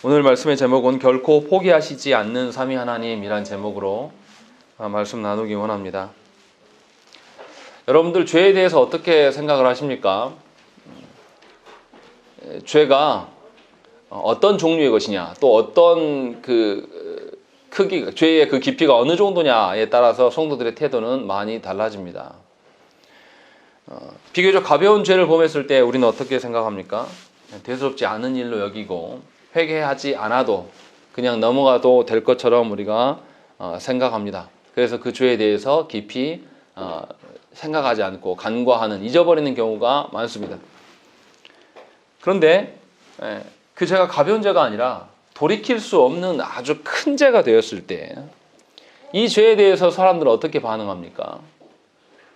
오늘 말씀의 제목은 결코 포기하시지 않는 삼위 하나님이란 제목으로 말씀 나누기 원합니다. 여러분들 죄에 대해서 어떻게 생각을 하십니까? 죄가 어떤 종류의 것이냐, 또 어떤 크기, 죄의 그 깊이가 어느 정도냐에 따라서 성도들의 태도는 많이 달라집니다. 비교적 가벼운 죄를 범했을 때 우리는 어떻게 생각합니까? 대수롭지 않은 일로 여기고 회개하지 않아도 그냥 넘어가도 될 것처럼 우리가 생각합니다. 그래서 그 죄에 대해서 깊이 생각하지 않고 간과하는, 잊어버리는 경우가 많습니다. 그런데 그 죄가 가벼운 죄가 아니라 돌이킬 수 없는 아주 큰 죄가 되었을 때 이 죄에 대해서 사람들은 어떻게 반응합니까?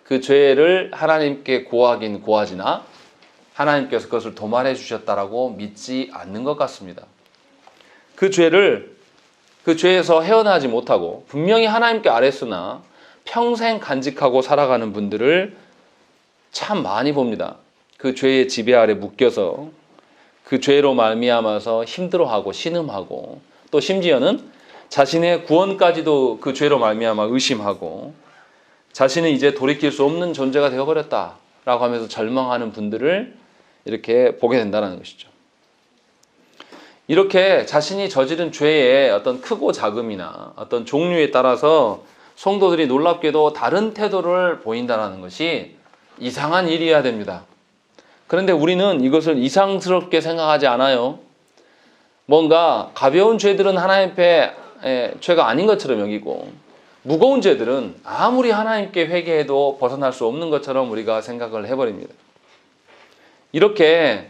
그 죄를 하나님께 고하긴 고하지나 하나님께서 그것을 도말해 주셨다라고 믿지 않는 것 같습니다. 그 죄에서 헤어나지 못하고 분명히 하나님께 아뢰으나 평생 간직하고 살아가는 분들을 참 많이 봅니다. 그 죄의 지배 아래 묶여서 그 죄로 말미암아서 힘들어하고 신음하고 또 심지어는 자신의 구원까지도 그 죄로 말미암아 의심하고 자신은 이제 돌이킬 수 없는 존재가 되어버렸다라고 하면서 절망하는 분들을 이렇게 보게 된다는 것이죠. 이렇게 자신이 저지른 죄의 어떤 크고 작음이나 어떤 종류에 따라서 성도들이 놀랍게도 다른 태도를 보인다는 것이 이상한 일이어야 됩니다. 그런데 우리는 이것을 이상스럽게 생각하지 않아요. 뭔가 가벼운 죄들은 하나님 앞에 죄가 아닌 것처럼 여기고 무거운 죄들은 아무리 하나님께 회개해도 벗어날 수 없는 것처럼 우리가 생각을 해버립니다. 이렇게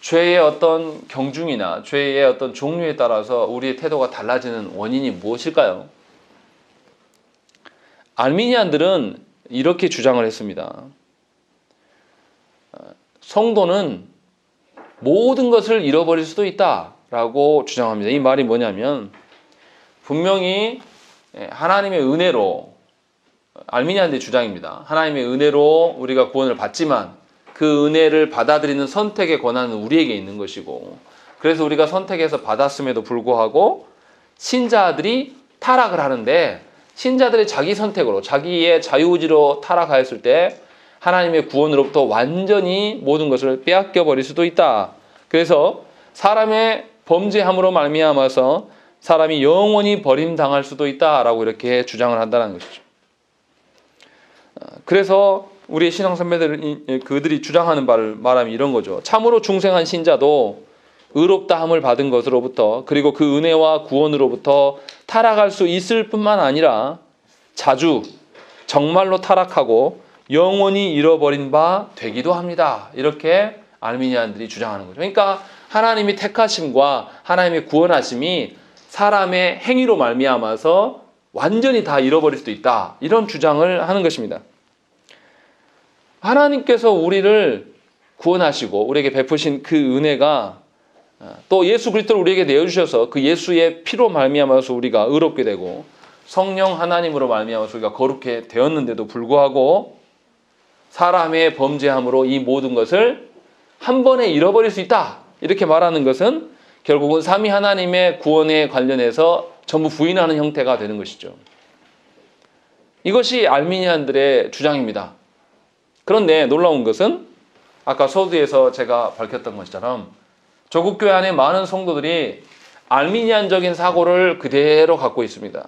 죄의 어떤 경중이나 죄의 어떤 종류에 따라서 우리의 태도가 달라지는 원인이 무엇일까요? 알미니안들은 이렇게 주장을 했습니다. 성도는 모든 것을 잃어버릴 수도 있다라고 주장합니다. 이 말이 뭐냐면 분명히 하나님의 은혜로, 알미니안들의 주장입니다. 하나님의 은혜로 우리가 구원을 받지만 그 은혜를 받아들이는 선택의 권한은 우리에게 있는 것이고, 그래서 우리가 선택해서 받았음에도 불구하고 신자들이 타락을 하는데 신자들이 자기 선택으로 자기의 자유의지로 타락하였을 때 하나님의 구원으로부터 완전히 모든 것을 빼앗겨 버릴 수도 있다. 그래서 사람의 범죄함으로 말미암아서 사람이 영원히 버림당할 수도 있다라고 이렇게 주장을 한다는 것이죠. 그래서 우리의 신앙 선배들이 그들이 주장하는 바를 말하면 이런 거죠. 참으로 중생한 신자도 의롭다함을 받은 것으로부터, 그리고 그 은혜와 구원으로부터 타락할 수 있을 뿐만 아니라 자주 정말로 타락하고 영원히 잃어버린 바 되기도 합니다. 이렇게 알미니안들이 주장하는 거죠. 그러니까 하나님이 택하심과 하나님의 구원하심이 사람의 행위로 말미암아서 완전히 다 잃어버릴 수도 있다. 이런 주장을 하는 것입니다. 하나님께서 우리를 구원하시고 우리에게 베푸신 그 은혜가 또 예수 그리스도를 우리에게 내어주셔서 그 예수의 피로 말미암아서 우리가 의롭게 되고 성령 하나님으로 말미암아서 우리가 거룩해 되었는데도 불구하고 사람의 범죄함으로 이 모든 것을 한 번에 잃어버릴 수 있다. 이렇게 말하는 것은 결국은 삼위 하나님의 구원에 관련해서 전부 부인하는 형태가 되는 것이죠. 이것이 알미니안들의 주장입니다. 그런데 놀라운 것은 아까 서두에서 제가 밝혔던 것처럼 조국 교회 안에 많은 성도들이 알미니안적인 사고를 그대로 갖고 있습니다.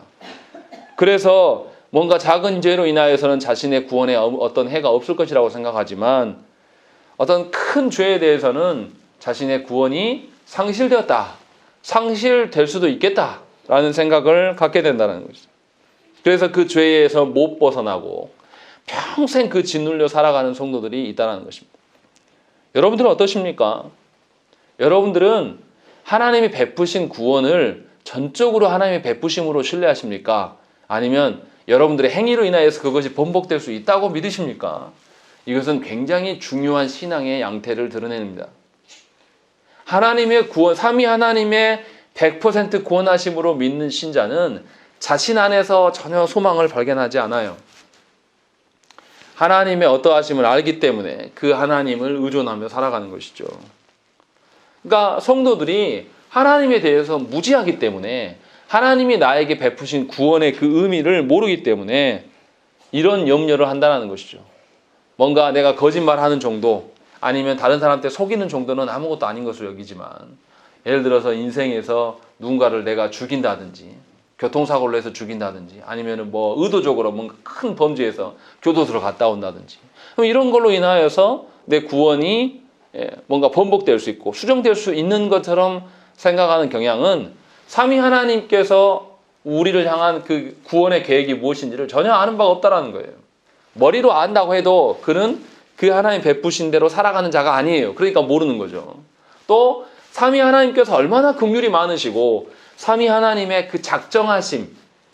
그래서 뭔가 작은 죄로 인하여서는 자신의 구원에 어떤 해가 없을 것이라고 생각하지만 어떤 큰 죄에 대해서는 자신의 구원이 상실되었다, 상실될 수도 있겠다라는 생각을 갖게 된다는 것이죠. 그래서 그 죄에서 못 벗어나고 평생 그 짓눌려 살아가는 성도들이 있다는 것입니다. 여러분들은 어떠십니까? 여러분들은 하나님이 베푸신 구원을 전적으로 하나님의 베푸심으로 신뢰하십니까? 아니면 여러분들의 행위로 인하여서 그것이 번복될 수 있다고 믿으십니까? 이것은 굉장히 중요한 신앙의 양태를 드러냅니다. 하나님의 구원, 삼위 하나님의 100% 구원하심으로 믿는 신자는 자신 안에서 전혀 소망을 발견하지 않아요. 하나님의 어떠하심을 알기 때문에 그 하나님을 의존하며 살아가는 것이죠. 그러니까 성도들이 하나님에 대해서 무지하기 때문에 하나님이 나에게 베푸신 구원의 그 의미를 모르기 때문에 이런 염려를 한다는 것이죠. 뭔가 내가 거짓말하는 정도 아니면 다른 사람한테 속이는 정도는 아무것도 아닌 것으로 여기지만 예를 들어서 인생에서 누군가를 내가 죽인다든지 교통사고를 해서 죽인다든지 아니면 뭐 의도적으로 뭔가 큰 범죄에서 교도소로 갔다 온다든지 그럼 이런 걸로 인하여서 내 구원이 뭔가 번복될 수 있고 수정될 수 있는 것처럼 생각하는 경향은 삼위 하나님께서 우리를 향한 그 구원의 계획이 무엇인지를 전혀 아는 바가 없다라는 거예요. 머리로 안다고 해도 그는 그 하나님 베푸신 대로 살아가는 자가 아니에요. 그러니까 모르는 거죠. 또 삼위 하나님께서 얼마나 긍휼이 많으시고 삼위 하나님의 그 작정하심,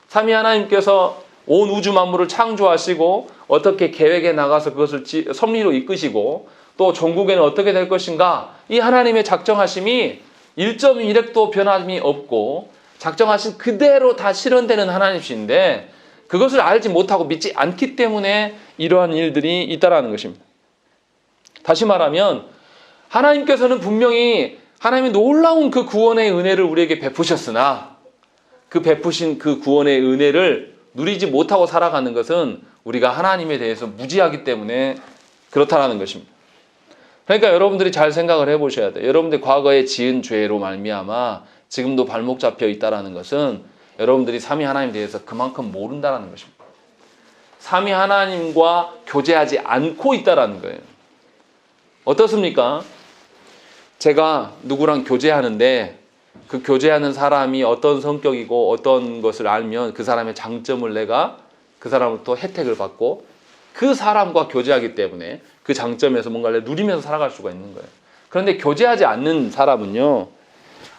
삼위 하나님께서 온 우주 만물을 창조하시고 어떻게 계획에 나가서 그것을 섭리로 이끄시고 또 전국에는 어떻게 될 것인가 이 하나님의 작정하심이 1.1핵도 변함이 없고 작정하신 그대로 다 실현되는 하나님이신데 그것을 알지 못하고 믿지 않기 때문에 이러한 일들이 있다라는 것입니다. 다시 말하면 하나님께서는 분명히 하나님의 놀라운 그 구원의 은혜를 우리에게 베푸셨으나 그 베푸신 그 구원의 은혜를 누리지 못하고 살아가는 것은 우리가 하나님에 대해서 무지하기 때문에 그렇다라는 것입니다. 그러니까 여러분들이 잘 생각을 해보셔야 돼요. 여러분들이 과거에 지은 죄로 말미암아 지금도 발목 잡혀 있다라는 것은 여러분들이 삼위 하나님에 대해서 그만큼 모른다라는 것입니다. 삼위 하나님과 교제하지 않고 있다라는 거예요. 어떻습니까? 제가 누구랑 교제하는데 그 교제하는 사람이 어떤 성격이고 어떤 것을 알면 그 사람의 장점을 내가 그 사람으로부터 혜택을 받고 그 사람과 교제하기 때문에 그 장점에서 뭔가를 누리면서 살아갈 수가 있는 거예요. 그런데 교제하지 않는 사람은요,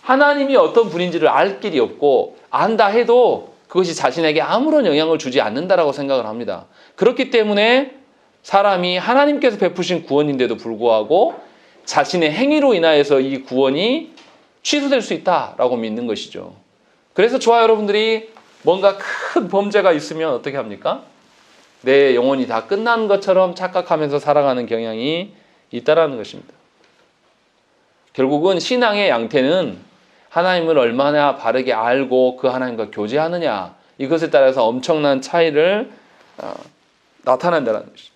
하나님이 어떤 분인지를 알 길이 없고 안다 해도 그것이 자신에게 아무런 영향을 주지 않는다라고 생각을 합니다. 그렇기 때문에 사람이 하나님께서 베푸신 구원인데도 불구하고 자신의 행위로 인하여서 이 구원이 취소될 수 있다라고 믿는 것이죠. 그래서 저와 여러분들이 뭔가 큰 범죄가 있으면 어떻게 합니까? 내 영혼이 다 끝난 것처럼 착각하면서 살아가는 경향이 있다라는 것입니다. 결국은 신앙의 양태는 하나님을 얼마나 바르게 알고 그 하나님과 교제하느냐 이것에 따라서 엄청난 차이를 나타낸다는 것입니다.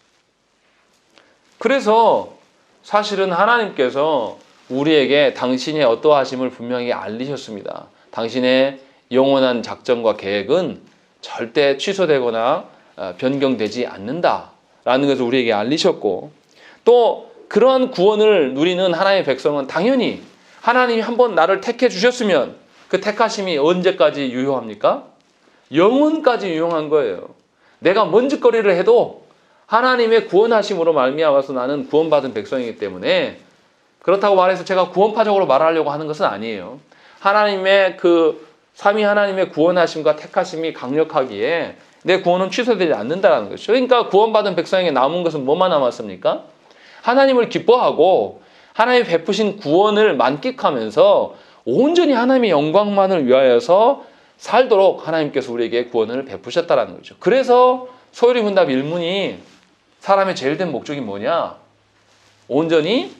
그래서 사실은 하나님께서 우리에게 당신의 어떠하심을 분명히 알리셨습니다. 당신의 영원한 작정과 계획은 절대 취소되거나 변경되지 않는다라는 것을 우리에게 알리셨고 또 그러한 구원을 누리는 하나님의 백성은 당연히 하나님이 한번 나를 택해 주셨으면 그 택하심이 언제까지 유효합니까? 영원까지 유효한 거예요. 내가 먼지거리를 해도 하나님의 구원하심으로 말미암아서 나는 구원받은 백성이기 때문에 그렇다고 말해서 제가 구원파적으로 말하려고 하는 것은 아니에요. 하나님의 그 삼위 하나님의 구원하심과 택하심이 강력하기에 내 구원은 취소되지 않는다는 것이죠. 그러니까 구원받은 백성에게 남은 것은 뭐만 남았습니까? 하나님을 기뻐하고 하나님이 베푸신 구원을 만끽하면서 온전히 하나님의 영광만을 위하여서 살도록 하나님께서 우리에게 구원을 베푸셨다는 거죠. 그래서 소요리문답 1문이 사람의 제일 된 목적이 뭐냐? 온전히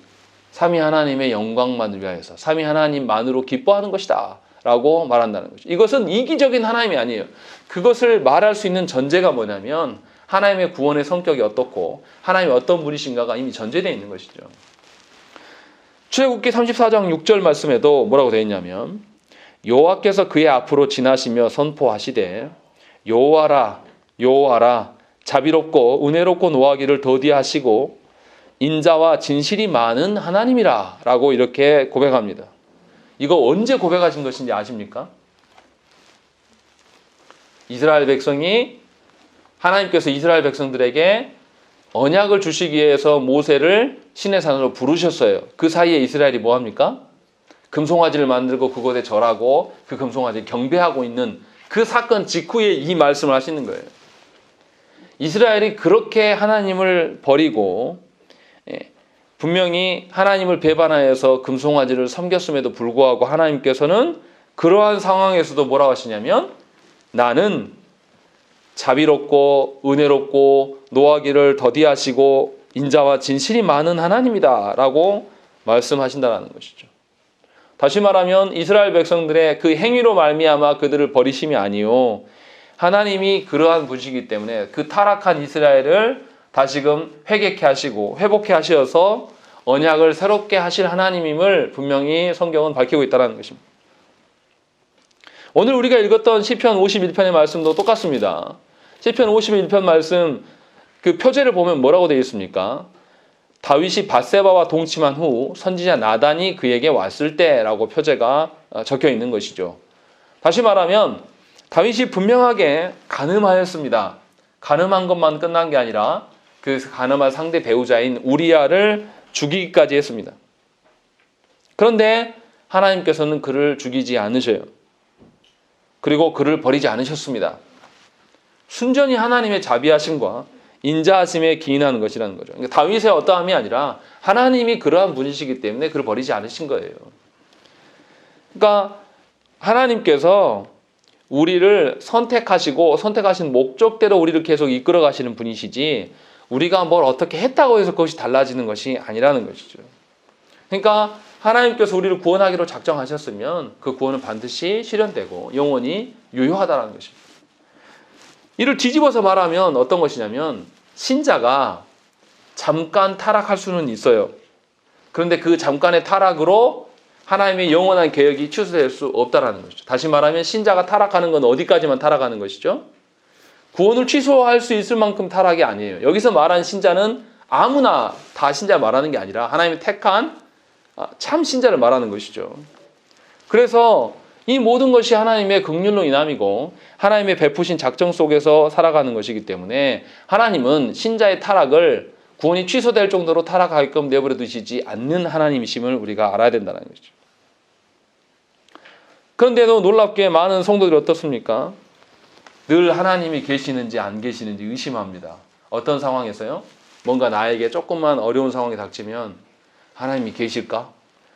삼위 하나님의 영광만을 위하여서 삼위 하나님만으로 기뻐하는 것이다 라고 말한다는 거죠. 이것은 이기적인 하나님이 아니에요. 그것을 말할 수 있는 전제가 뭐냐면 하나님의 구원의 성격이 어떻고 하나님이 어떤 분이신가가 이미 전제되어 있는 것이죠. 출애굽기 34장 6절 말씀에도 뭐라고 되어 있냐면 여호와께서 그의 앞으로 지나시며 선포하시되 여호와라 여호와라 자비롭고 은혜롭고 노하기를 더디하시고 인자와 진실이 많은 하나님이라 라고 이렇게 고백합니다. 이거 언제 고백하신 것인지 아십니까? 이스라엘 백성이 하나님께서 이스라엘 백성들에게 언약을 주시기 위해서 모세를 시내산으로 부르셨어요. 그 사이에 이스라엘이 뭐합니까? 금송아지를 만들고 그곳에 절하고 그 금송아지를 경배하고 있는 그 사건 직후에 이 말씀을 하시는 거예요. 이스라엘이 그렇게 하나님을 버리고 분명히 하나님을 배반하여서 금송아지를 섬겼음에도 불구하고 하나님께서는 그러한 상황에서도 뭐라고 하시냐면 나는 자비롭고 은혜롭고 노하기를 더디하시고 인자와 진실이 많은 하나님이다 라고 말씀하신다는 것이죠. 다시 말하면 이스라엘 백성들의 그 행위로 말미암아 그들을 버리심이 아니요, 하나님이 그러한 분이시기 때문에 그 타락한 이스라엘을 다시금 회개케 하시고 회복케 하셔서 언약을 새롭게 하실 하나님임을 분명히 성경은 밝히고 있다는 것입니다. 오늘 우리가 읽었던 시편 51편의 말씀도 똑같습니다. 시편 51편 말씀 그 표제를 보면 뭐라고 되어 있습니까? 다윗이 밧세바와 동침한 후 선지자 나단이 그에게 왔을 때라고 표제가 적혀 있는 것이죠. 다시 말하면 다윗이 분명하게 간음하였습니다. 간음한 것만 끝난 게 아니라 그 간음한 상대 배우자인 우리아를 죽이기까지 했습니다. 그런데 하나님께서는 그를 죽이지 않으셔요. 그리고 그를 버리지 않으셨습니다. 순전히 하나님의 자비하심과 인자하심에 기인하는 것이라는 거죠. 그러니까 다윗의 어떠함이 아니라 하나님이 그러한 분이시기 때문에 그를 버리지 않으신 거예요. 그러니까 하나님께서 우리를 선택하시고 선택하신 목적대로 우리를 계속 이끌어 가시는 분이시지 우리가 뭘 어떻게 했다고 해서 그것이 달라지는 것이 아니라는 것이죠. 그러니까 하나님께서 우리를 구원하기로 작정하셨으면 그 구원은 반드시 실현되고 영원히 유효하다는 것입니다. 이를 뒤집어서 말하면 어떤 것이냐면 신자가 잠깐 타락할 수는 있어요. 그런데 그 잠깐의 타락으로 하나님의 영원한 계획이 취소될 수 없다는 것이죠. 다시 말하면 신자가 타락하는 건 어디까지만 타락하는 것이죠? 구원을 취소할 수 있을 만큼 타락이 아니에요. 여기서 말하는 신자는 아무나 다 신자 말하는 게 아니라 하나님이 택한 참 신자를 말하는 것이죠. 그래서 이 모든 것이 하나님의 긍휼로 인함이고 하나님의 베푸신 작정 속에서 살아가는 것이기 때문에 하나님은 신자의 타락을 구원이 취소될 정도로 타락하게끔 내버려 두시지 않는 하나님이심을 우리가 알아야 된다는 것이죠. 그런데도 놀랍게 많은 성도들이 어떻습니까? 늘 하나님이 계시는지 안 계시는지 의심합니다. 어떤 상황에서요? 뭔가 나에게 조금만 어려운 상황이 닥치면 하나님이 계실까?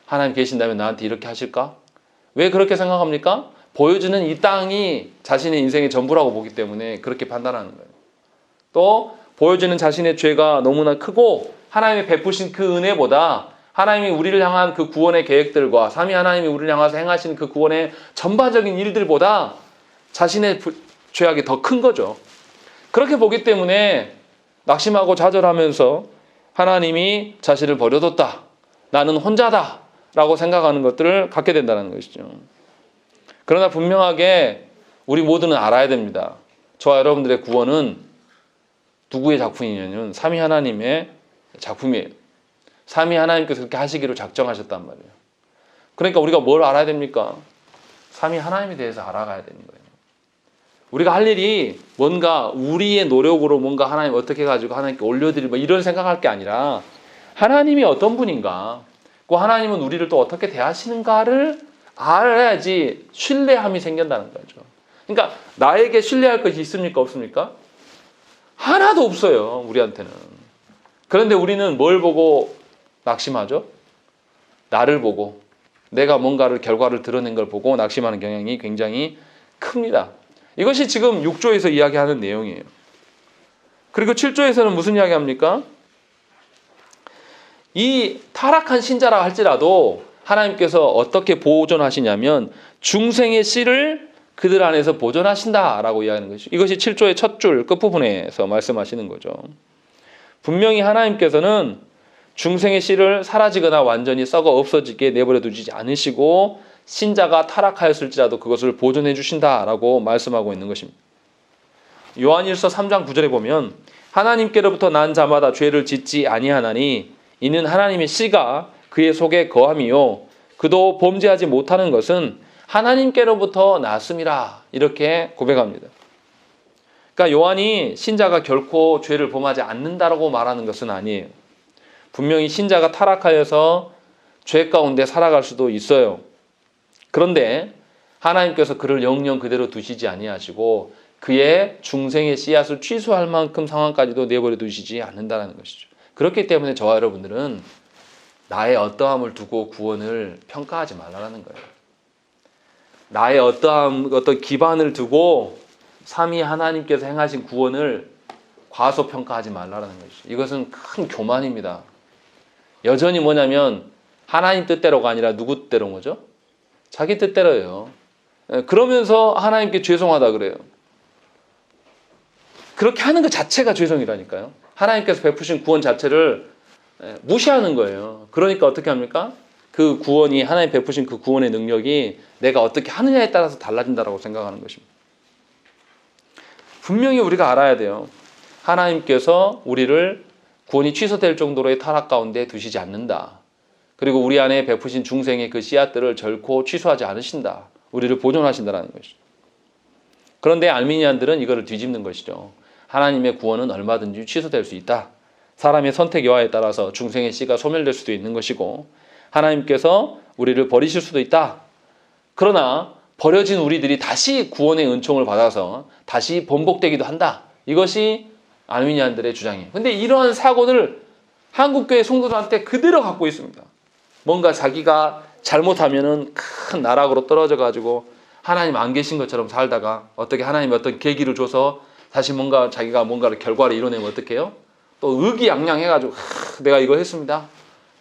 하나님 계신다면 나한테 이렇게 하실까? 왜 그렇게 생각합니까? 보여주는 이 땅이 자신의 인생의 전부라고 보기 때문에 그렇게 판단하는 거예요. 또 보여주는 자신의 죄가 너무나 크고 하나님이 베푸신 그 은혜보다 하나님이 우리를 향한 그 구원의 계획들과 삼위 하나님이 우리를 향해서 행하시는 그 구원의 전반적인 일들보다 자신의 죄악이 더 큰 거죠. 그렇게 보기 때문에 낙심하고 좌절하면서 하나님이 자신을 버려뒀다, 나는 혼자다 라고 생각하는 것들을 갖게 된다는 것이죠. 그러나 분명하게 우리 모두는 알아야 됩니다. 저와 여러분들의 구원은 누구의 작품이냐면 삼위 하나님의 작품이에요. 삼위 하나님께서 그렇게 하시기로 작정하셨단 말이에요. 그러니까 우리가 뭘 알아야 됩니까? 삼위 하나님에 대해서 알아가야 되는 거예요. 우리가 할 일이 뭔가 우리의 노력으로 뭔가 하나님 어떻게 가지고 하나님께 올려드리고 이런 생각할 게 아니라 하나님이 어떤 분인가, 그 하나님은 우리를 또 어떻게 대하시는가를 알아야지 신뢰함이 생긴다는 거죠. 그러니까 나에게 신뢰할 것이 있습니까? 없습니까? 하나도 없어요, 우리한테는. 그런데 우리는 뭘 보고 낙심하죠? 나를 보고, 내가 뭔가를 결과를 드러낸 걸 보고 낙심하는 경향이 굉장히 큽니다. 이것이 지금 6조에서 이야기하는 내용이에요. 그리고 7조에서는 무슨 이야기합니까? 이 타락한 신자라 할지라도 하나님께서 어떻게 보존하시냐면 중생의 씨를 그들 안에서 보존하신다라고 이야기하는 것이죠. 이것이 7조의 첫 줄 끝부분에서 말씀하시는 거죠. 분명히 하나님께서는 중생의 씨를 사라지거나 완전히 썩어 없어지게 내버려 두지 않으시고 신자가 타락하였을지라도 그것을 보존해 주신다라고 말씀하고 있는 것입니다. 요한일서 3장 9절에 보면 하나님께로부터 난 자마다 죄를 짓지 아니하나니 이는 하나님의 씨가 그의 속에 거함이요 그도 범죄하지 못하는 것은 하나님께로부터 났음이라 이렇게 고백합니다. 그러니까 요한이 신자가 결코 죄를 범하지 않는다라고 말하는 것은 아니에요. 분명히 신자가 타락하여서 죄 가운데 살아갈 수도 있어요. 그런데 하나님께서 그를 영영 그대로 두시지 아니하시고 그의 중생의 씨앗을 취소할 만큼 상황까지도 내버려 두시지 않는다는 것이죠. 그렇기 때문에 저와 여러분들은 나의 어떠함을 두고 구원을 평가하지 말라는 거예요. 나의 어떤 기반을 두고 삼위 하나님께서 행하신 구원을 과소평가하지 말라는 것이죠. 이것은 큰 교만입니다. 여전히 뭐냐면 하나님 뜻대로가 아니라 누구 뜻대로인 거죠? 자기 뜻대로예요. 그러면서 하나님께 죄송하다 그래요. 그렇게 하는 것 자체가 죄송이라니까요. 하나님께서 베푸신 구원 자체를 무시하는 거예요. 그러니까 어떻게 합니까? 그 구원이, 하나님 베푸신 그 구원의 능력이 내가 어떻게 하느냐에 따라서 달라진다고 생각하는 것입니다. 분명히 우리가 알아야 돼요. 하나님께서 우리를 구원이 취소될 정도로의 타락 가운데 두시지 않는다. 그리고 우리 안에 베푸신 중생의 그 씨앗들을 결코 취소하지 않으신다. 우리를 보존하신다는 것이죠. 그런데 알미니안들은 이거를 뒤집는 것이죠. 하나님의 구원은 얼마든지 취소될 수 있다. 사람의 선택 여하에 따라서 중생의 씨가 소멸될 수도 있는 것이고 하나님께서 우리를 버리실 수도 있다. 그러나 버려진 우리들이 다시 구원의 은총을 받아서 다시 번복되기도 한다. 이것이 알미니안들의 주장이에요. 근데 이러한 사고를 한국교회 성도들한테 그대로 갖고 있습니다. 뭔가 자기가 잘못하면은 큰 나락으로 떨어져 가지고 하나님 안 계신 것처럼 살다가 어떻게 하나님이 어떤 계기를 줘서 다시 뭔가 자기가 뭔가를 결과를 이뤄내면 어떡해요? 또 의기양양해가지고 내가 이거 했습니다.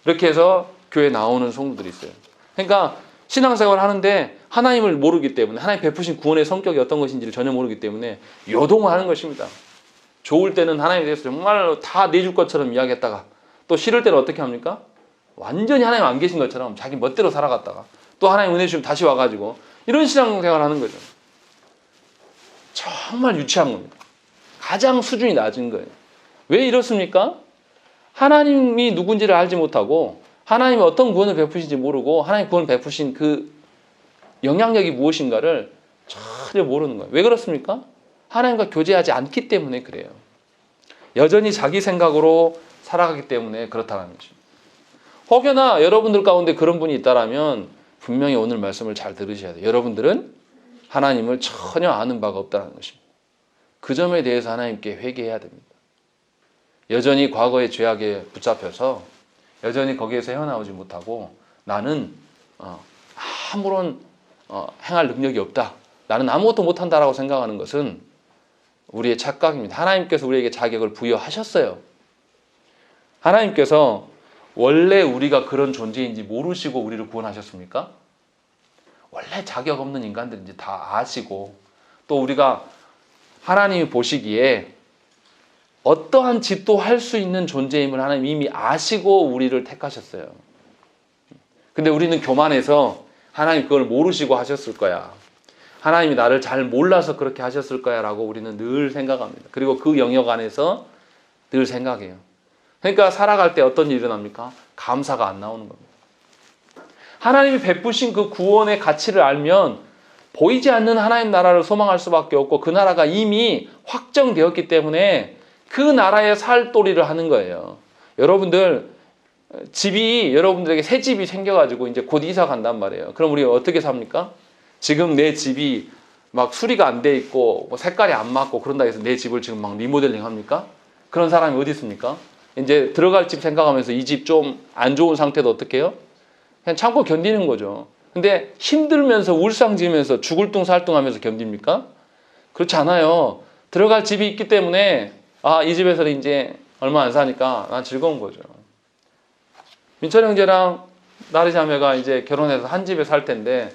이렇게 해서 교회 나오는 성도들이 있어요. 그러니까 신앙생활을 하는데 하나님을 모르기 때문에 하나님 베푸신 구원의 성격이 어떤 것인지를 전혀 모르기 때문에 요동을 하는 것입니다. 좋을 때는 하나님에 대해서 정말 다 내줄 것처럼 이야기했다가 또 싫을 때는 어떻게 합니까? 완전히 하나님 안 계신 것처럼 자기 멋대로 살아갔다가 또 하나님 은혜 주시면 다시 와가지고 이런 신앙생활을 하는 거죠. 정말 유치한 겁니다. 가장 수준이 낮은 거예요. 왜 이렇습니까? 하나님이 누군지를 알지 못하고 하나님이 어떤 구원을 베푸신지 모르고 하나님 구원을 베푸신 그 영향력이 무엇인가를 전혀 모르는 거예요. 왜 그렇습니까? 하나님과 교제하지 않기 때문에 그래요. 여전히 자기 생각으로 살아가기 때문에 그렇다는 것입니다. 혹여나 여러분들 가운데 그런 분이 있다면 분명히 오늘 말씀을 잘 들으셔야 돼요. 여러분들은 하나님을 전혀 아는 바가 없다는 것입니다. 그 점에 대해서 하나님께 회개해야 됩니다. 여전히 과거의 죄악에 붙잡혀서 여전히 거기에서 헤어나오지 못하고 나는 아무런 행할 능력이 없다. 나는 아무것도 못한다라고 생각하는 것은 우리의 착각입니다. 하나님께서 우리에게 자격을 부여하셨어요. 하나님께서 원래 우리가 그런 존재인지 모르시고 우리를 구원하셨습니까? 원래 자격 없는 인간들인지 다 아시고 또 우리가 하나님이 보시기에 어떠한 짓도 할 수 있는 존재임을 하나님 이미 아시고 우리를 택하셨어요. 근데 우리는 교만해서 하나님 그걸 모르시고 하셨을 거야. 하나님이 나를 잘 몰라서 그렇게 하셨을 거야 라고 우리는 늘 생각합니다. 그리고 그 영역 안에서 늘 생각해요. 그러니까 살아갈 때 어떤 일이 일어납니까? 감사가 안 나오는 겁니다. 하나님이 베푸신 그 구원의 가치를 알면 보이지 않는 하나님 나라를 소망할 수밖에 없고 그 나라가 이미 확정되었기 때문에 그 나라의 살 도리를 하는 거예요. 여러분들 집이 여러분들에게 새 집이 생겨가지고 이제 곧 이사 간단 말이에요. 그럼 우리 어떻게 삽니까? 지금 내 집이 막 수리가 안 돼 있고 뭐 색깔이 안 맞고 그런다 해서 내 집을 지금 막 리모델링 합니까? 그런 사람이 어디 있습니까? 이제 들어갈 집 생각하면서 이 집 좀 안 좋은 상태도 어떻게 해요? 그냥 참고 견디는 거죠. 근데 힘들면서 울상지면서 죽을 둥 살 둥 하면서 견딥니까? 그렇지 않아요. 들어갈 집이 있기 때문에 이 집에서는 이제 얼마 안 사니까 난 즐거운 거죠. 민철 형제랑 나리 자매가 이제 결혼해서 한 집에 살 텐데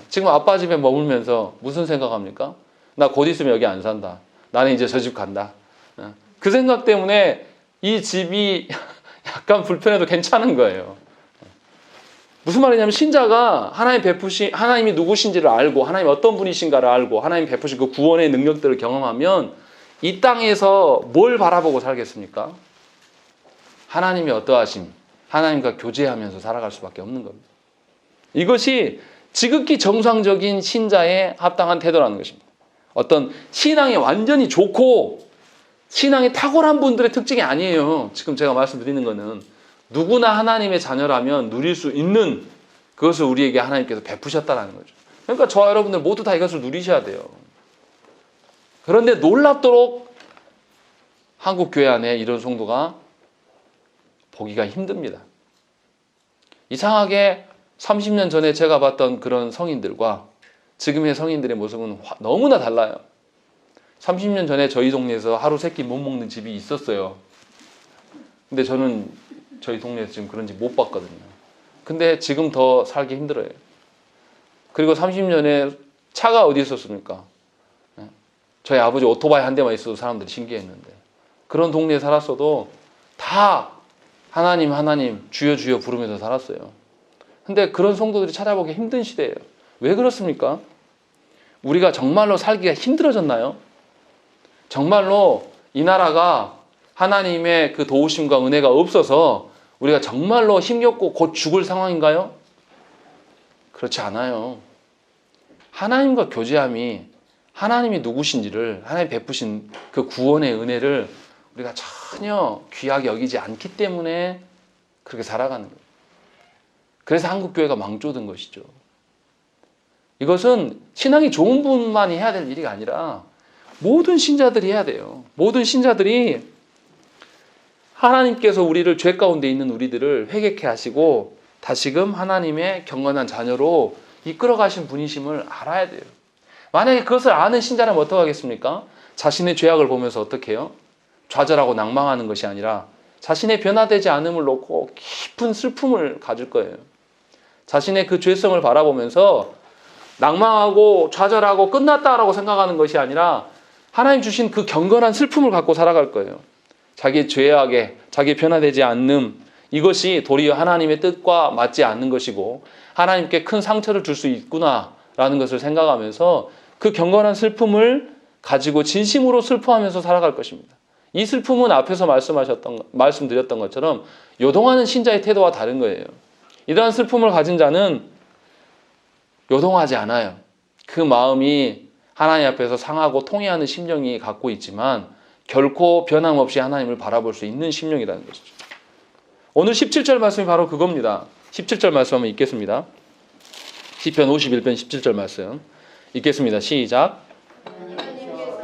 지금 아빠 집에 머물면서 무슨 생각합니까? 나 곧 있으면 여기 안 산다. 나는 이제 저 집 간다. 그 생각 때문에 이 집이 약간 불편해도 괜찮은 거예요. 무슨 말이냐면 신자가 하나님이 누구신지를 알고 하나님이 어떤 분이신가를 알고 하나님 베푸신 그 구원의 능력들을 경험하면 이 땅에서 뭘 바라보고 살겠습니까? 하나님이 어떠하심, 하나님과 교제하면서 살아갈 수밖에 없는 겁니다. 이것이 지극히 정상적인 신자의 합당한 태도라는 것입니다. 어떤 신앙이 완전히 좋고 신앙이 탁월한 분들의 특징이 아니에요. 지금 제가 말씀드리는 것은 누구나 하나님의 자녀라면 누릴 수 있는 그것을 우리에게 하나님께서 베푸셨다는 거죠. 그러니까 저와 여러분들 모두 다 이것을 누리셔야 돼요. 그런데 놀랍도록 한국 교회 안에 이런 성도가 보기가 힘듭니다. 이상하게 30년 전에 제가 봤던 그런 성인들과 지금의 성인들의 모습은 너무나 달라요. 30년 전에 저희 동네에서 하루 세끼 못 먹는 집이 있었어요. 근데 저는 저희 동네에서 지금 그런 집 못 봤거든요. 근데 지금 더 살기 힘들어요. 그리고 30년에 차가 어디 있었습니까? 저희 아버지 오토바이 한 대만 있어도 사람들이 신기했는데, 그런 동네에 살았어도 다 하나님 하나님 주여 주여 부르면서 살았어요. 근데 그런 성도들이 찾아보기 힘든 시대예요. 왜 그렇습니까? 우리가 정말로 살기가 힘들어졌나요? 정말로 이 나라가 하나님의 그 도우심과 은혜가 없어서 우리가 정말로 힘겹고 곧 죽을 상황인가요? 그렇지 않아요. 하나님과 교제함이, 하나님이 누구신지를, 하나님 베푸신 그 구원의 은혜를 우리가 전혀 귀하게 여기지 않기 때문에 그렇게 살아가는 거예요. 그래서 한국교회가 망조된 것이죠. 이것은 신앙이 좋은 분만이 해야 될 일이 아니라 모든 신자들이 해야 돼요. 모든 신자들이 하나님께서 우리를 죄 가운데 있는 우리들을 회개케 하시고 다시금 하나님의 경건한 자녀로 이끌어 가신 분이심을 알아야 돼요. 만약에 그것을 아는 신자라면 어떡하겠습니까? 자신의 죄악을 보면서 어떻게 해요? 좌절하고 낭망하는 것이 아니라 자신의 변화되지 않음을 놓고 깊은 슬픔을 가질 거예요. 자신의 그 죄성을 바라보면서 낭망하고 좌절하고 끝났다라고 생각하는 것이 아니라 하나님 주신 그 경건한 슬픔을 갖고 살아갈 거예요. 자기의 죄악에, 자기의 변화되지 않음, 이것이 도리어 하나님의 뜻과 맞지 않는 것이고 하나님께 큰 상처를 줄 수 있구나라는 것을 생각하면서 그 경건한 슬픔을 가지고 진심으로 슬퍼하면서 살아갈 것입니다. 이 슬픔은 앞에서 말씀드렸던 것처럼 요동하는 신자의 태도와 다른 거예요. 이러한 슬픔을 가진 자는 요동하지 않아요. 그 마음이 하나님 앞에서 상하고 통회하는 심령이 갖고 있지만 결코 변함없이 하나님을 바라볼 수 있는 심령이라는 것이죠. 오늘 17절 말씀이 바로 그겁니다. 17절 말씀 한번 읽겠습니다. 시편 51편 17절 말씀 읽겠습니다. 시작. 하나님께서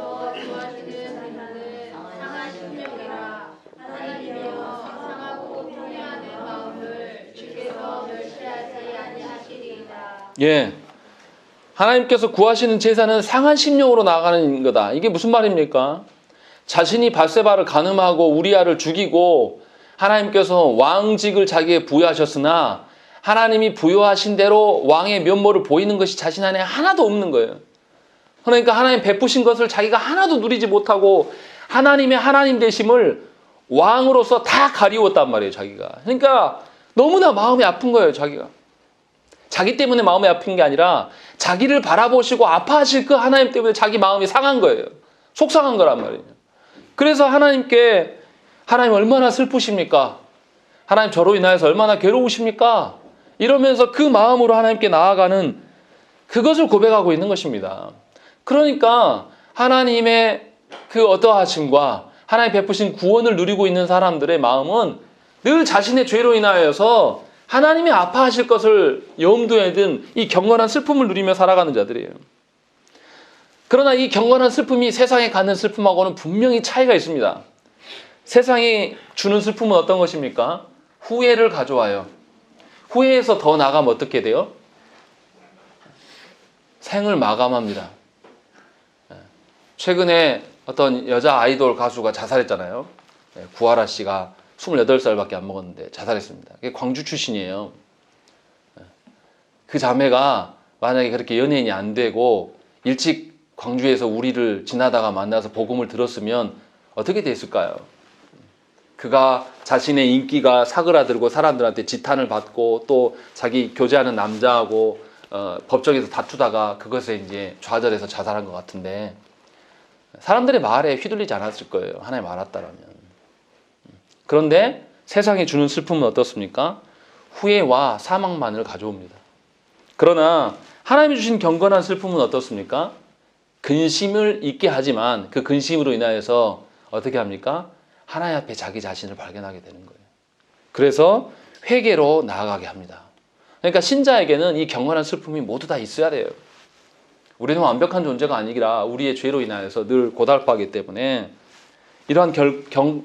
좋아하시는 하나는 상한 심령이라 하나님이여 상하고 통회하는 마음을 주께서 멸시하지 아니하시리이다. 예, 하나님께서 구하시는 제사는 상한 심령으로 나아가는 거다. 이게 무슨 말입니까? 자신이 밧세바를 간음하고 우리아를 죽이고 하나님께서 왕직을 자기에게 부여하셨으나 하나님이 부여하신 대로 왕의 면모를 보이는 것이 자신 안에 하나도 없는 거예요. 그러니까 하나님 베푸신 것을 자기가 하나도 누리지 못하고 하나님의 하나님 되심을 왕으로서 다 가리웠단 말이에요, 자기가. 그러니까 너무나 마음이 아픈 거예요, 자기가. 자기 때문에 마음이 아픈 게 아니라 자기를 바라보시고 아파하실 그 하나님 때문에 자기 마음이 상한 거예요. 속상한 거란 말이에요. 그래서 하나님께 하나님 얼마나 슬프십니까? 하나님 저로 인하여서 얼마나 괴로우십니까? 이러면서 그 마음으로 하나님께 나아가는 그것을 고백하고 있는 것입니다. 그러니까 하나님의 그 어떠하심과 하나님 베푸신 구원을 누리고 있는 사람들의 마음은 늘 자신의 죄로 인하여서 하나님이 아파하실 것을 염두에 둔 이 경건한 슬픔을 누리며 살아가는 자들이에요. 그러나 이 경건한 슬픔이 세상에 갖는 슬픔하고는 분명히 차이가 있습니다. 세상이 주는 슬픔은 어떤 것입니까? 후회를 가져와요. 후회해서 더 나가면 어떻게 돼요? 생을 마감합니다. 최근에 어떤 여자 아이돌 가수가 자살했잖아요. 구하라 씨가 28살밖에 안 먹었는데 자살했습니다. 그게 광주 출신이에요. 그 자매가 만약에 그렇게 연예인이 안 되고 일찍 광주에서 우리를 지나다가 만나서 복음을 들었으면 어떻게 됐을까요? 그가 자신의 인기가 사그라들고 사람들한테 지탄을 받고 또 자기 교제하는 남자하고 법정에서 다투다가 그것에 이제 좌절해서 자살한 것 같은데 사람들의 말에 휘둘리지 않았을 거예요. 하나님 알았다라면. 그런데 세상이 주는 슬픔은 어떻습니까? 후회와 사망만을 가져옵니다. 그러나 하나님이 주신 경건한 슬픔은 어떻습니까? 근심을 잊게 하지만 그 근심으로 인하여서 어떻게 합니까? 하나님 앞에 자기 자신을 발견하게 되는 거예요. 그래서 회개로 나아가게 합니다. 그러니까 신자에게는 이 경건한 슬픔이 모두 다 있어야 돼요. 우리는 완벽한 존재가 아니라 우리의 죄로 인하여서 늘 고달파하기 때문에 이러한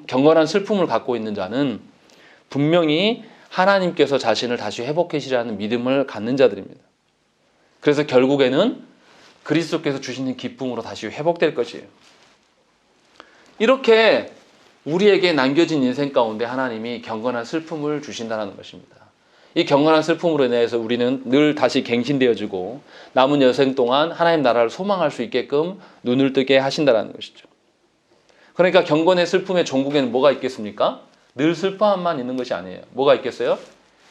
경건한 슬픔을 갖고 있는 자는 분명히 하나님께서 자신을 다시 회복하시라는 믿음을 갖는 자들입니다. 그래서 결국에는 그리스도께서 주시는 기쁨으로 다시 회복될 것이에요. 이렇게 우리에게 남겨진 인생 가운데 하나님이 경건한 슬픔을 주신다는 것입니다. 이 경건한 슬픔으로 인해서 우리는 늘 다시 갱신되어지고 남은 여생 동안 하나님 나라를 소망할 수 있게끔 눈을 뜨게 하신다는 것이죠. 그러니까 경건의 슬픔의 종국에는 뭐가 있겠습니까? 늘 슬퍼함만 있는 것이 아니에요. 뭐가 있겠어요?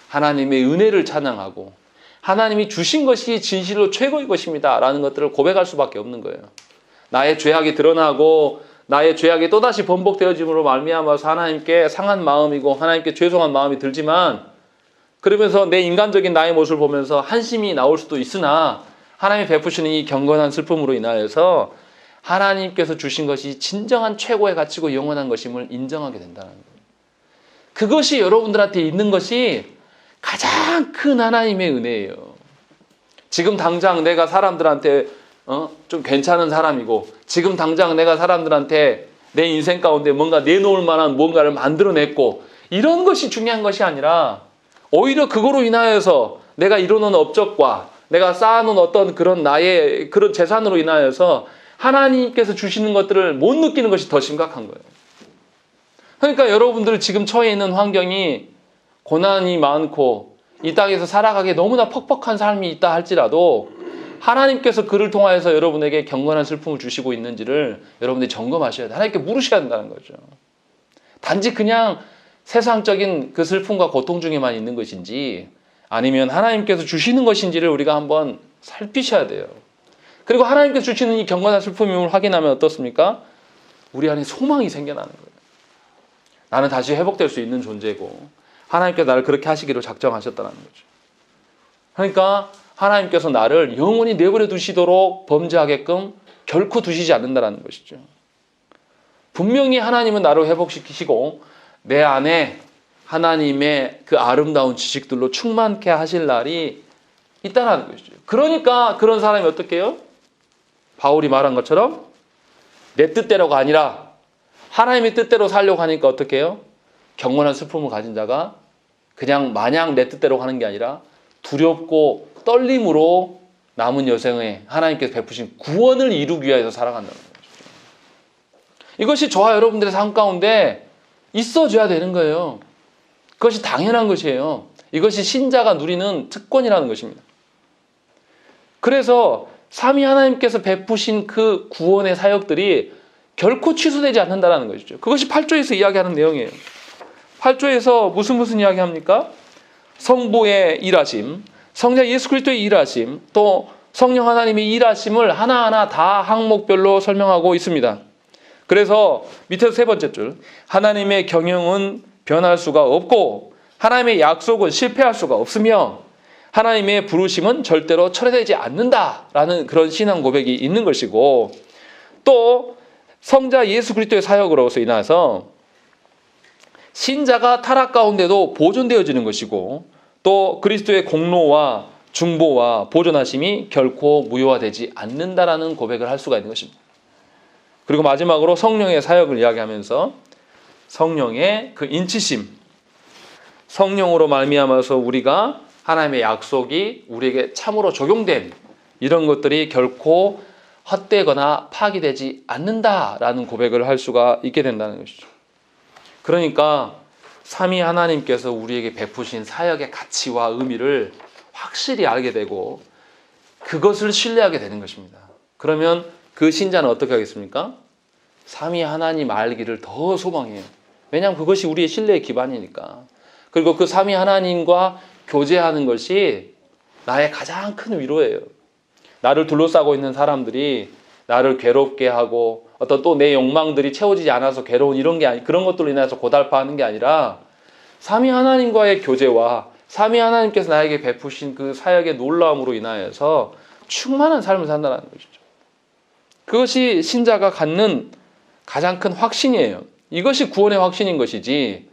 하나님의 은혜를 찬양하고 하나님이 주신 것이 진실로 최고의 것입니다 라는 것들을 고백할 수밖에 없는 거예요. 나의 죄악이 드러나고 나의 죄악이 또다시 번복되어짐으로 말미암아서 하나님께 상한 마음이고 하나님께 죄송한 마음이 들지만, 그러면서 내 인간적인 나의 모습을 보면서 한심이 나올 수도 있으나 하나님이 베푸시는 이 경건한 슬픔으로 인하여서 하나님께서 주신 것이 진정한 최고의 가치고 영원한 것임을 인정하게 된다는 거예요. 그것이 여러분들한테 있는 것이 가장 큰 하나님의 은혜예요. 지금 당장 내가 사람들한테 좀 괜찮은 사람이고 지금 당장 내가 사람들한테 내 인생 가운데 뭔가 내놓을 만한 뭔가를 만들어냈고 이런 것이 중요한 것이 아니라 오히려 그거로 인하여서 내가 이루는 업적과 내가 쌓아놓은 어떤 그런 나의 그런 재산으로 인하여서 하나님께서 주시는 것들을 못 느끼는 것이 더 심각한 거예요. 그러니까 여러분들 지금 처해 있는 환경이 고난이 많고 이 땅에서 살아가기에 너무나 퍽퍽한 삶이 있다 할지라도 하나님께서 그를 통하여서 여러분에게 경건한 슬픔을 주시고 있는지를 여러분들이 점검하셔야 돼요. 하나님께 물으셔야 한다는 거죠. 단지 그냥 세상적인 그 슬픔과 고통 중에만 있는 것인지 아니면 하나님께서 주시는 것인지를 우리가 한번 살피셔야 돼요. 그리고 하나님께서 주시는 이 경건한 슬픔임을 확인하면 어떻습니까? 우리 안에 소망이 생겨나는 거예요. 나는 다시 회복될 수 있는 존재고 하나님께서 나를 그렇게 하시기로 작정하셨다는 거죠. 그러니까 하나님께서 나를 영원히 내버려 두시도록 범죄하게끔 결코 두시지 않는다는 것이죠. 분명히 하나님은 나를 회복시키시고 내 안에 하나님의 그 아름다운 지식들로 충만케 하실 날이 있다는 것이죠. 그러니까 그런 사람이 어떻게 해요? 바울이 말한 것처럼 내 뜻대로가 아니라 하나님의 뜻대로 살려고 하니까 어떻게 해요? 경건한 슬픔을 가진 자가 그냥 마냥 내 뜻대로 하는 게 아니라 두렵고 떨림으로 남은 여생에 하나님께서 베푸신 구원을 이루기 위해서 살아간다는 거죠. 이것이 저와 여러분들의 삶 가운데 있어줘야 되는 거예요. 그것이 당연한 것이에요. 이것이 신자가 누리는 특권이라는 것입니다. 그래서 삼위 하나님께서 베푸신 그 구원의 사역들이 결코 취소되지 않는다는 것이죠. 그것이 8조에서 이야기하는 내용이에요. 8조에서 무슨 이야기합니까? 성부의 일하심, 성자 예수 그리스도의 일하심, 또 성령 하나님의 일하심을 하나하나 다 항목별로 설명하고 있습니다. 그래서 밑에서 세 번째 줄, 하나님의 경영은 변할 수가 없고 하나님의 약속은 실패할 수가 없으며 하나님의 부르심은 절대로 철회되지 않는다라는 그런 신앙 고백이 있는 것이고, 또 성자 예수 그리스도의 사역으로서 인해서 신자가 타락 가운데도 보존되어지는 것이고, 또 그리스도의 공로와 중보와 보존하심이 결코 무효화되지 않는다라는 고백을 할 수가 있는 것입니다. 그리고 마지막으로 성령의 사역을 이야기하면서 성령의 그 인치심, 성령으로 말미암아서 우리가 하나님의 약속이 우리에게 참으로 적용된 이런 것들이 결코 헛되거나 파기되지 않는다라는 고백을 할 수가 있게 된다는 것이죠. 그러니까 삼위 하나님께서 우리에게 베푸신 사역의 가치와 의미를 확실히 알게 되고 그것을 신뢰하게 되는 것입니다. 그러면 그 신자는 어떻게 하겠습니까? 삼위 하나님 알기를 더 소망해요. 왜냐하면 그것이 우리의 신뢰의 기반이니까. 그리고 그 삼위 하나님과 교제하는 것이 나의 가장 큰 위로예요. 나를 둘러싸고 있는 사람들이 나를 괴롭게 하고 어떤 또 내 욕망들이 채워지지 않아서 괴로운 이런 게 아니, 그런 것들로 인해서 고달파하는 게 아니라 삼위 하나님과의 교제와 삼위 하나님께서 나에게 베푸신 그 사역의 놀라움으로 인하여서 충만한 삶을 산다는 것이죠. 그것이 신자가 갖는 가장 큰 확신이에요. 이것이 구원의 확신인 것이지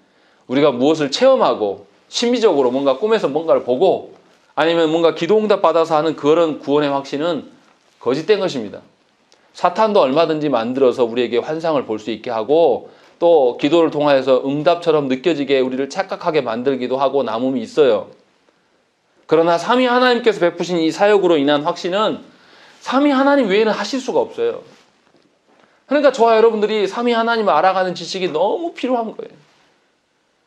우리가 무엇을 체험하고 심미적으로 뭔가 꿈에서 뭔가를 보고 아니면 뭔가 기도응답 받아서 하는 그런 구원의 확신은 거짓된 것입니다. 사탄도 얼마든지 만들어서 우리에게 환상을 볼 수 있게 하고 또 기도를 통하여서 응답처럼 느껴지게 우리를 착각하게 만들기도 하고 남음이 있어요. 그러나 삼위 하나님께서 베푸신 이 사역으로 인한 확신은 삼위 하나님 외에는 하실 수가 없어요. 그러니까 저와 여러분들이 삼위 하나님을 알아가는 지식이 너무 필요한 거예요.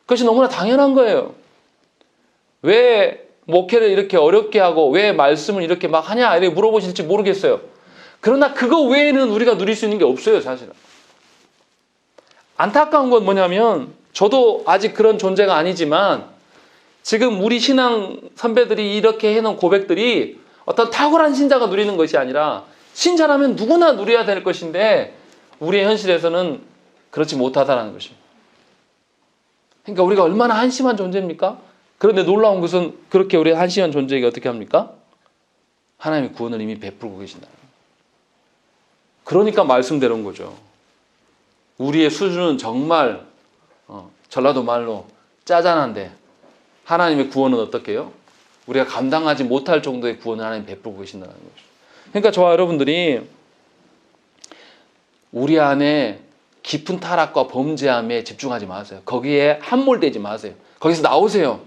그것이 너무나 당연한 거예요. 왜 목회를 이렇게 어렵게 하고 왜 말씀을 이렇게 막 하냐 이렇게 물어보실지 모르겠어요. 그러나 그거 외에는 우리가 누릴 수 있는 게 없어요, 사실은. 안타까운 건 뭐냐면 저도 아직 그런 존재가 아니지만 지금 우리 신앙 선배들이 이렇게 해놓은 고백들이 어떤 탁월한 신자가 누리는 것이 아니라 신자라면 누구나 누려야 될 것인데 우리의 현실에서는 그렇지 못하다는 것입니다. 그러니까 우리가 얼마나 한심한 존재입니까? 그런데 놀라운 것은 그렇게 우리 한심한 존재에게 어떻게 합니까? 하나님의 구원을 이미 베풀고 계신다. 그러니까 말씀대로인 거죠. 우리의 수준은 정말 전라도 말로 짜잔한데 하나님의 구원은 어떻게 해요? 우리가 감당하지 못할 정도의 구원을 하나님 베풀고 계신다는 거죠. 그러니까 저와 여러분들이 우리 안에 깊은 타락과 범죄함에 집중하지 마세요. 거기에 함몰되지 마세요. 거기서 나오세요.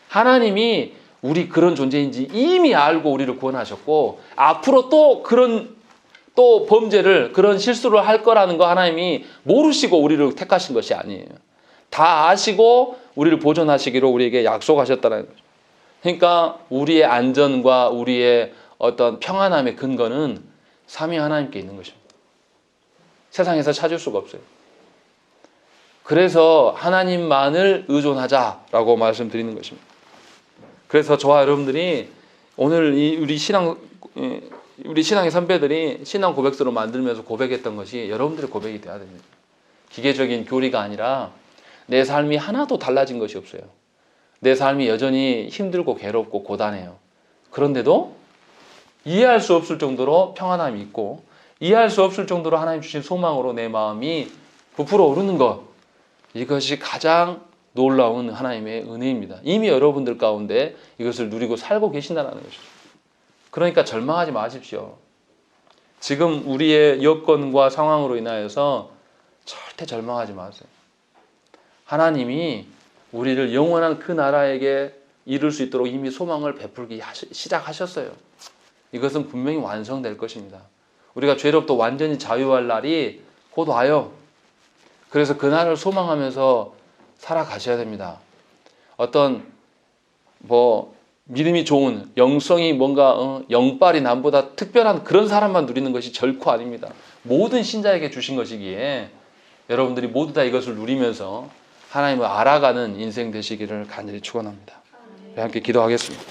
하나님이 우리 그런 존재인지 이미 알고 우리를 구원하셨고 앞으로 또 범죄를 그런 실수를 할 거라는 거 하나님이 모르시고 우리를 택하신 것이 아니에요. 다 아시고 우리를 보존하시기로 우리에게 약속하셨다는 거죠. 그러니까 우리의 안전과 우리의 어떤 평안함의 근거는 삼위 하나님께 있는 것입니다. 세상에서 찾을 수가 없어요. 그래서 하나님만을 의존하자라고 말씀드리는 것입니다. 그래서 저와 여러분들이 오늘 우리 신앙의 선배들이 신앙 고백서를 만들면서 고백했던 것이 여러분들의 고백이 되어야 됩니다. 기계적인 교리가 아니라 내 삶이 하나도 달라진 것이 없어요. 내 삶이 여전히 힘들고 괴롭고 고단해요. 그런데도 이해할 수 없을 정도로 평안함이 있고 이해할 수 없을 정도로 하나님 주신 소망으로 내 마음이 부풀어 오르는 것, 이것이 가장 놀라운 하나님의 은혜입니다. 이미 여러분들 가운데 이것을 누리고 살고 계신다는 것이죠. 그러니까 절망하지 마십시오. 지금 우리의 여건과 상황으로 인하여서 절대 절망하지 마세요. 하나님이 우리를 영원한 그 나라에게 이룰 수 있도록 이미 소망을 베풀기 시작하셨어요. 이것은 분명히 완성될 것입니다. 우리가 죄로부터 완전히 자유할 날이 곧 와요. 그래서 그날을 소망하면서 살아가셔야 됩니다. 어떤 믿음이 좋은 영성이 뭔가 영빨이 남보다 특별한 그런 사람만 누리는 것이 결코 아닙니다. 모든 신자에게 주신 것이기에 여러분들이 모두 다 이것을 누리면서 하나님을 알아가는 인생 되시기를 간절히 축원합니다. 함께 기도하겠습니다.